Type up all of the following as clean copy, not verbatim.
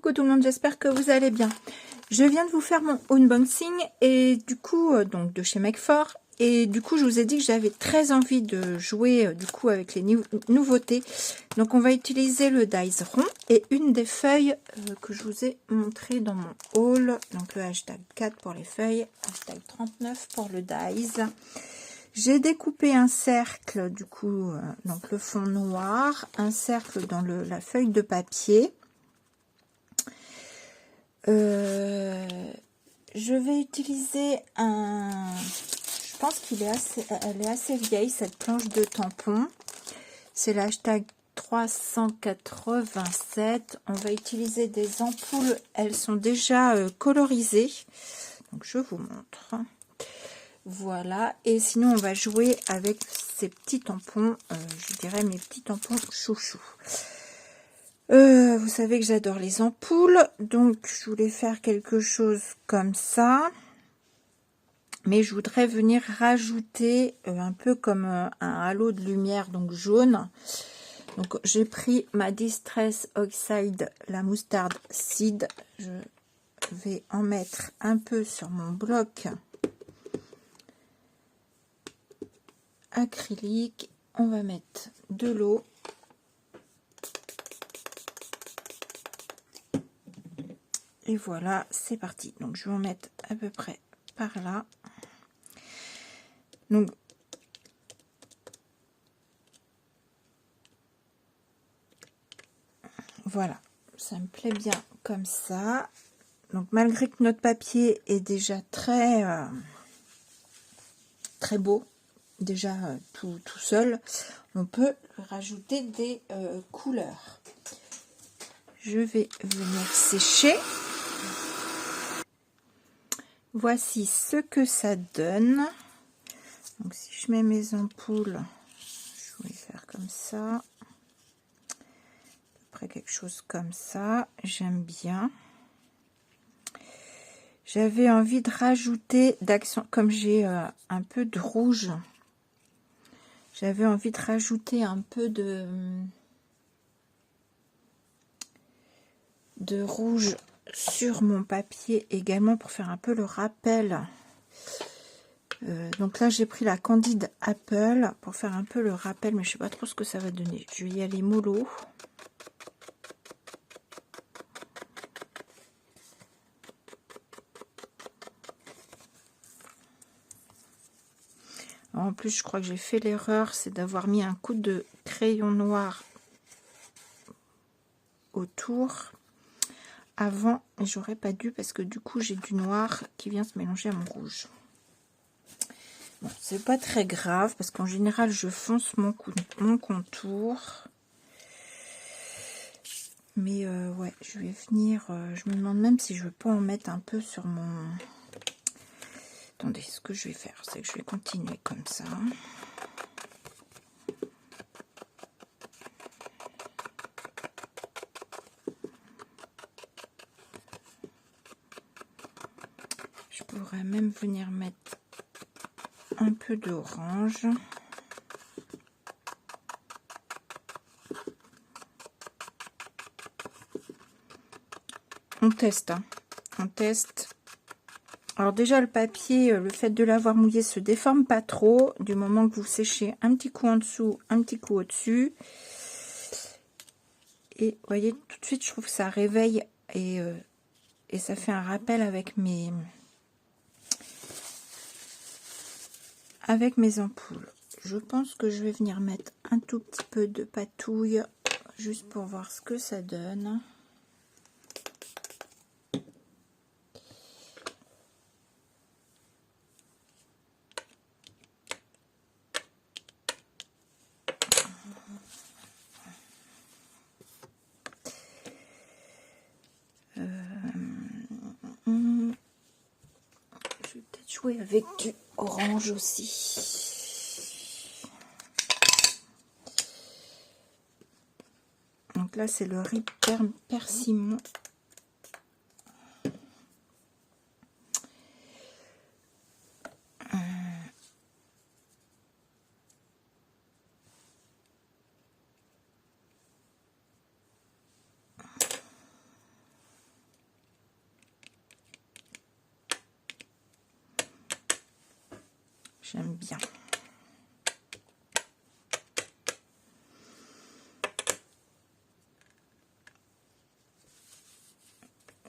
Coucou tout le monde, j'espère que vous allez bien. Je viens de vous faire mon unboxing et du coup donc de chez Make4 et du coup je vous ai dit que j'avais très envie de jouer du coup avec les nouveautés. Donc on va utiliser le dice rond et une des feuilles que je vous ai montré dans mon haul. Donc le hashtag 4 pour les feuilles, hashtag 39 pour le dice. J'ai découpé un cercle du coup donc le fond noir, un cercle dans la feuille de papier. Je vais utiliser je pense elle est assez vieille cette planche de tampon. C'est l'hashtag 387. On va utiliser des ampoules. Elles sont déjà colorisées. Donc je vous montre. Voilà. Et sinon on va jouer avec ces petits tampons. Je dirais mes petits tampons chouchous. Vous savez que j'adore les ampoules, donc je voulais faire quelque chose comme ça, mais je voudrais venir rajouter un peu comme un halo de lumière, donc jaune. Donc j'ai pris ma Distress Oxide, la moutarde Seed. Je vais en mettre un peu sur mon bloc acrylique. On va mettre de l'eau. Et voilà, c'est parti. Donc, je vais en mettre à peu près par là. Donc, voilà. Ça me plaît bien comme ça. Donc, malgré que notre papier est déjà très beau, déjà tout seul, on peut rajouter des couleurs. Je vais venir sécher. Voici ce que ça donne. Donc si je mets mes ampoules, je vais faire comme ça. À peu près quelque chose comme ça. J'aime bien. J'avais envie de rajouter d'accent, comme j'ai un peu de rouge. J'avais envie de rajouter un peu de rouge sur mon papier également pour faire un peu le rappel. Donc là j'ai pris la Candide Apple pour faire un peu le rappel, mais je sais pas trop ce que ça va donner. Je vais y aller mollo. En plus je crois que j'ai fait l'erreur, c'est d'avoir mis un coup de crayon noir autour avant, et j'aurais pas dû parce que du coup j'ai du noir qui vient se mélanger à mon rouge. Bon, c'est pas très grave parce qu'en général je fonce mon contour, mais ouais, je vais venir, je me demande même si je veux pas en mettre un peu sur mon... Attendez, ce que je vais faire, c'est que je vais continuer comme ça. Je pourrais même venir mettre un peu d'orange. On teste, hein. On teste. Alors déjà le papier, le fait de l'avoir mouillé se déforme pas trop du moment que vous séchez un petit coup en dessous, un petit coup au-dessus. Et vous voyez, tout de suite je trouve que ça réveille et ça fait un rappel avec mes ampoules. Je pense que je vais venir mettre un tout petit peu de patouille juste pour voir ce que ça donne. Je vais peut-être jouer avec du orange aussi. Donc là, c'est le riz persimmon. J'aime bien.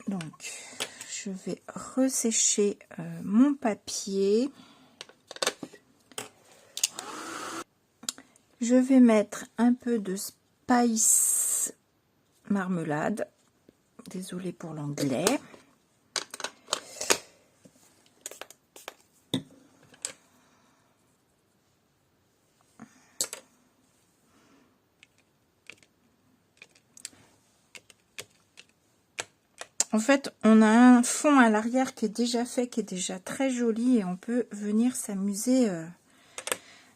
Donc, je vais ressécher mon papier. Je vais mettre un peu de spice marmelade. Désolée pour l'anglais. En fait, on a un fond à l'arrière qui est déjà fait, qui est déjà très joli, et on peut venir s'amuser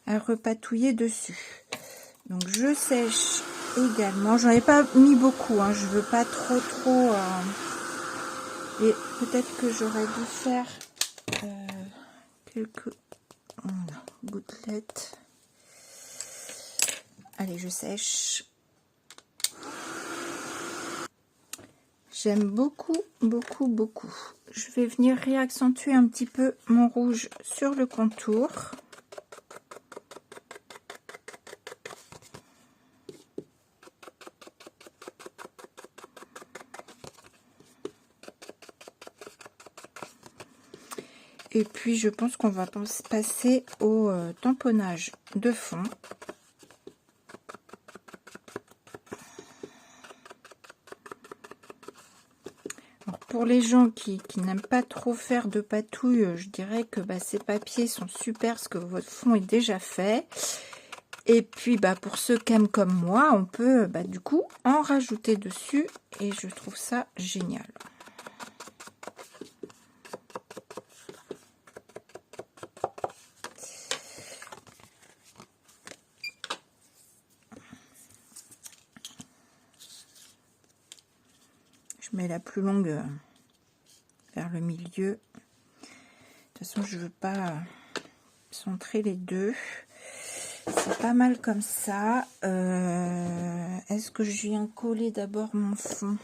à repatouiller dessus. Donc je sèche également. J'en ai pas mis beaucoup, hein, je veux pas trop et peut-être que j'aurais dû faire quelques gouttelettes. Allez, je sèche. J'aime beaucoup, beaucoup, beaucoup. Je vais venir réaccentuer un petit peu mon rouge sur le contour. Et puis, je pense qu'on va passer au tamponnage de fond. Alors, pour les gens qui n'aiment pas trop faire de patouille, je dirais que ces papiers sont super parce que votre fond est déjà fait. Et puis, pour ceux qui aiment comme moi, on peut du coup en rajouter dessus. Et je trouve ça génial. Je mets la plus longue vers le milieu. De toute façon, je veux pas centrer les deux. C'est pas mal comme ça. Est-ce que je viens coller d'abord mon fond?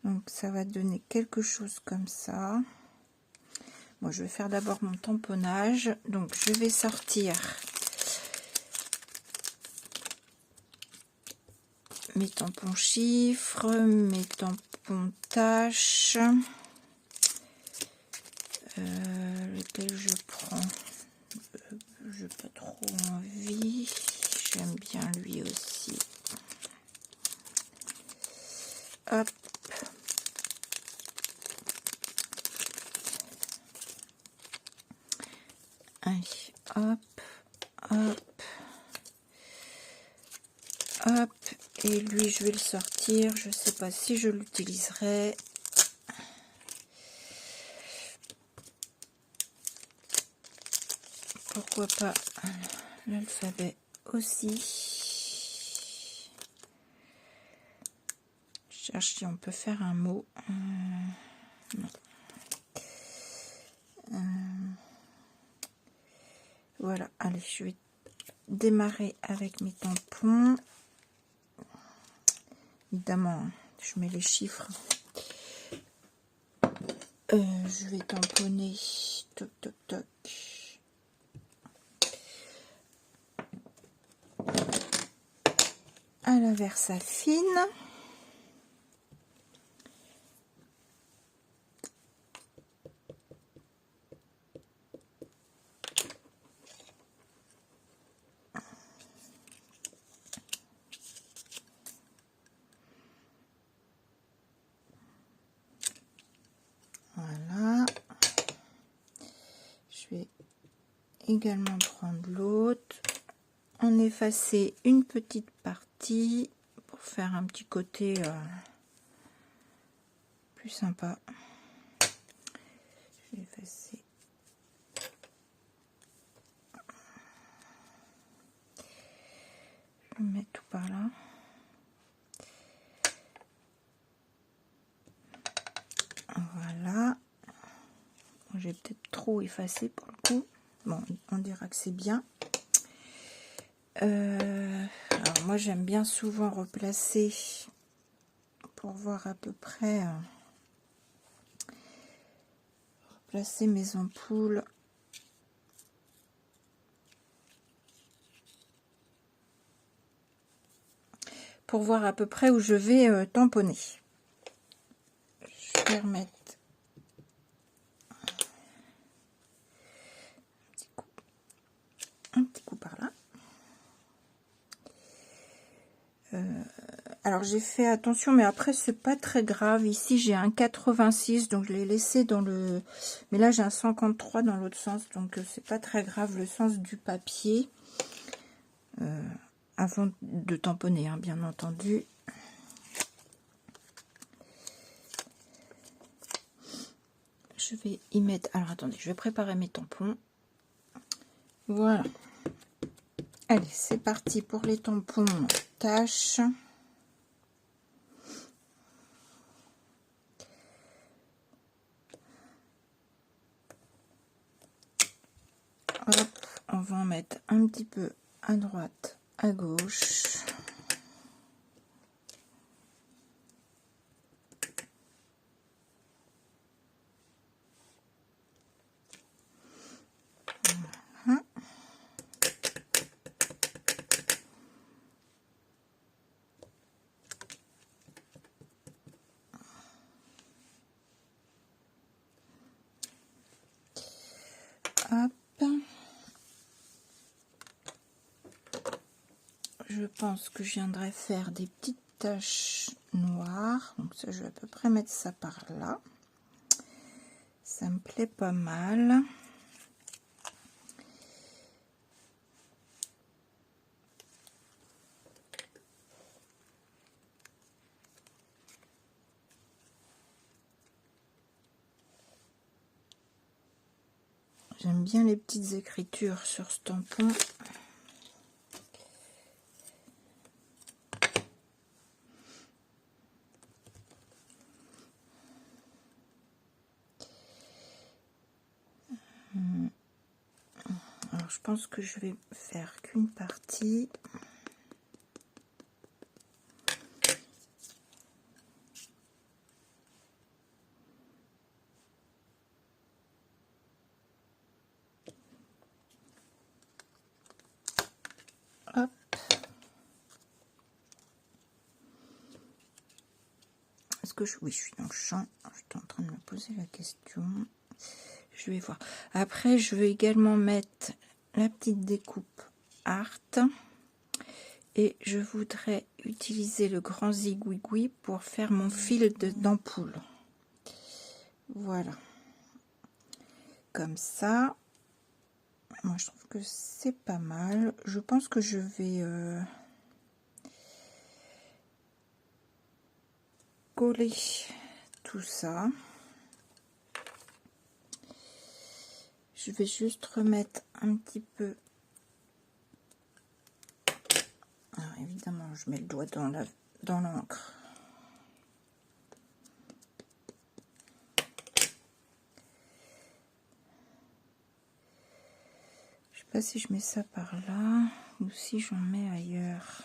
Donc ça va donner quelque chose comme ça. Bon, je vais faire d'abord mon tamponnage. Donc je vais sortir mes tampons chiffres, mes tampons tâches. Lequel je prends? Je n'ai pas trop envie. J'aime bien lui aussi. Hop. Allez, hop, hop, hop. Et lui, je vais le sortir. Je ne sais pas si je l'utiliserai. Pourquoi pas l'alphabet aussi. Je cherche si on peut faire un mot. Non. Voilà, allez, je vais démarrer avec mes tampons. Évidemment, je mets les chiffres. Je vais tamponner. Toc, toc, toc. À la Versafine. Voilà. Je vais également prendre l'autre. En effacer une petite partie pour faire un petit côté plus sympa. Je vais effacer. Je vais mettre tout par là. Voilà. J'ai peut-être trop effacé pour le coup. Bon, on dira que c'est bien. Alors moi, j'aime bien souvent replacer pour voir à peu près placer mes ampoules. Pour voir à peu près où je vais tamponner. Je vais remettre un petit coup par là. Alors j'ai fait attention, mais après c'est pas très grave. Ici j'ai un 86, donc je l'ai laissé dans le... Mais là j'ai un 53 dans l'autre sens, donc c'est pas très grave le sens du papier. Avant de tamponner, hein, bien entendu. Je vais y mettre... Alors attendez, je vais préparer mes tampons. Voilà. Allez, c'est parti pour les tampons tâches. Hop, on va en mettre un petit peu à droite, à gauche. Voilà. Hop. Je pense que je viendrai faire des petites taches noires. Donc ça, je vais à peu près mettre ça par là. Ça me plaît pas mal. J'aime bien les petites écritures sur ce tampon. Alors je pense que je vais faire qu'une partie. Hop. Est-ce que je... Oui, je suis dans le champ. J'étais en train de me poser la question. Je vais voir. Après, je vais également mettre la petite découpe Art. Et je voudrais utiliser le grand zigouigoui pour faire mon fil d'ampoule. Voilà. Comme ça. Moi, je trouve que c'est pas mal. Je pense que je vais coller tout ça. Je vais juste remettre un petit peu. Alors, évidemment, je mets le doigt dans l'encre. Je sais pas si je mets ça par là ou si j'en mets ailleurs.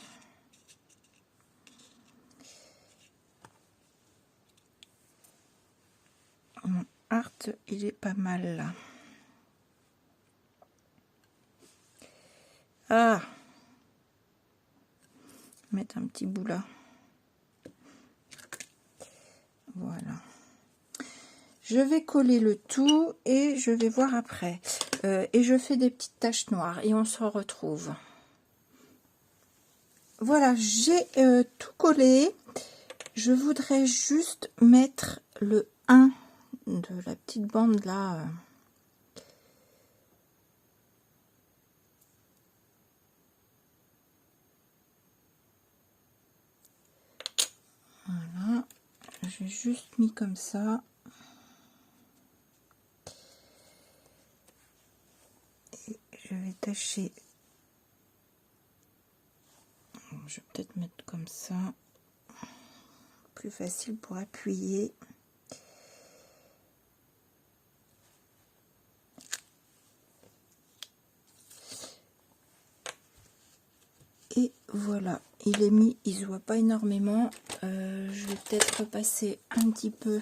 Mon art, il est pas mal là. Ah, mettre un petit bout là. Voilà. Je vais coller le tout et je vais voir après. Et je fais des petites taches noires et on se retrouve. Voilà, j'ai tout collé. Je voudrais juste mettre le 1 de la petite bande là. Voilà, j'ai juste mis comme ça. Et je vais tacher. Je vais peut-être mettre comme ça. Plus facile pour appuyer. Et voilà, il est mis, il se voit pas énormément. Je vais peut-être repasser un petit peu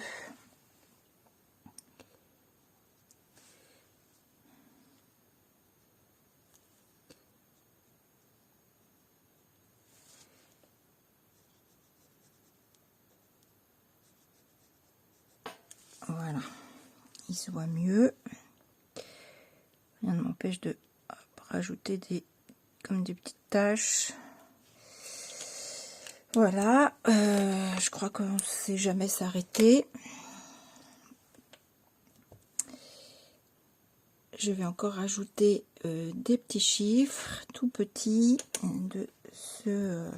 il se voit mieux. Rien ne m'empêche de rajouter comme des petites taches. Voilà, je crois qu'on ne sait jamais s'arrêter. Je vais encore rajouter des petits chiffres tout petits de ce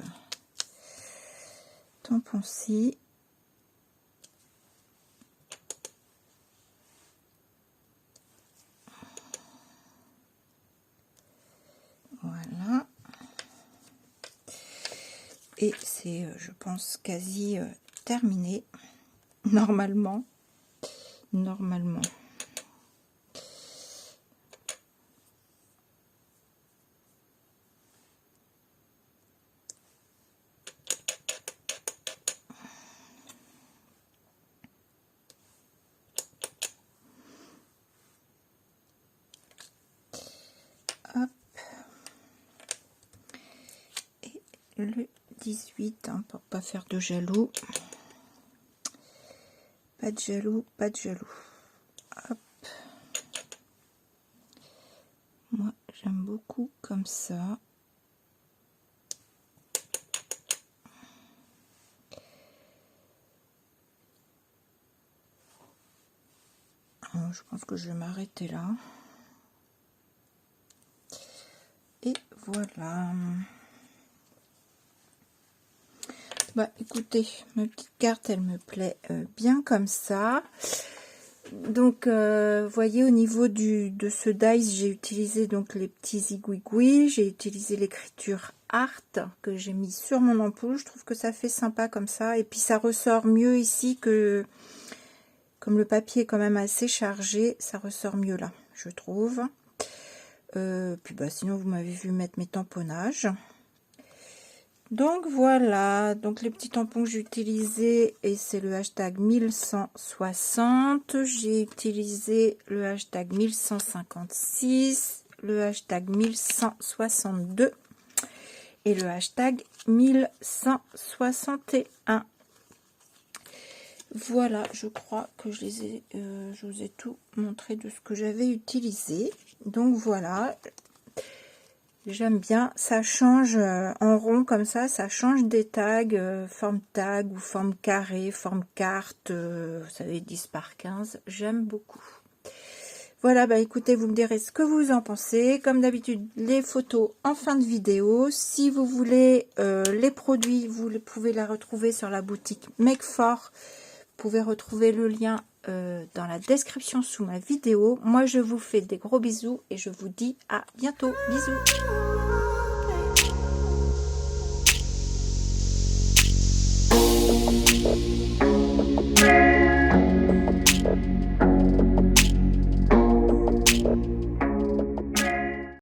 tampon-ci. Voilà. Et c'est, je pense, quasi terminé. Normalement. Hop. Et le 18, hein, pour pas faire de jaloux. Pas de jaloux, pas de jaloux. Hop. Moi, j'aime beaucoup comme ça. Alors, je pense que je vais m'arrêter là. Et voilà. Bah écoutez, ma petite carte, elle me plaît bien comme ça. Donc, voyez, au niveau de ce dice, j'ai utilisé donc les petits zigouigouis. J'ai utilisé l'écriture Art que j'ai mis sur mon ampoule. Je trouve que ça fait sympa comme ça. Et puis, ça ressort mieux ici que... Comme le papier est quand même assez chargé, ça ressort mieux là, je trouve. Puis bah sinon, vous m'avez vu mettre mes tamponnages. Donc voilà, donc les petits tampons que j'ai utilisés, et c'est le hashtag 1160. J'ai utilisé le hashtag 1156, le hashtag 1162 et le hashtag 1161. Voilà, je crois que je vous ai tout montré de ce que j'avais utilisé. Donc voilà, j'aime bien, ça change en rond comme ça change des tags, forme tag ou forme carré, forme carte, vous savez, 10 par 15, j'aime beaucoup. Voilà, bah écoutez, vous me direz ce que vous en pensez. Comme d'habitude, les photos en fin de vidéo. Si vous voulez les produits, vous pouvez les retrouver sur la boutique Make For. Vous pouvez retrouver le lien dans la description sous ma vidéo. Moi, je vous fais des gros bisous et je vous dis à bientôt. Bisous.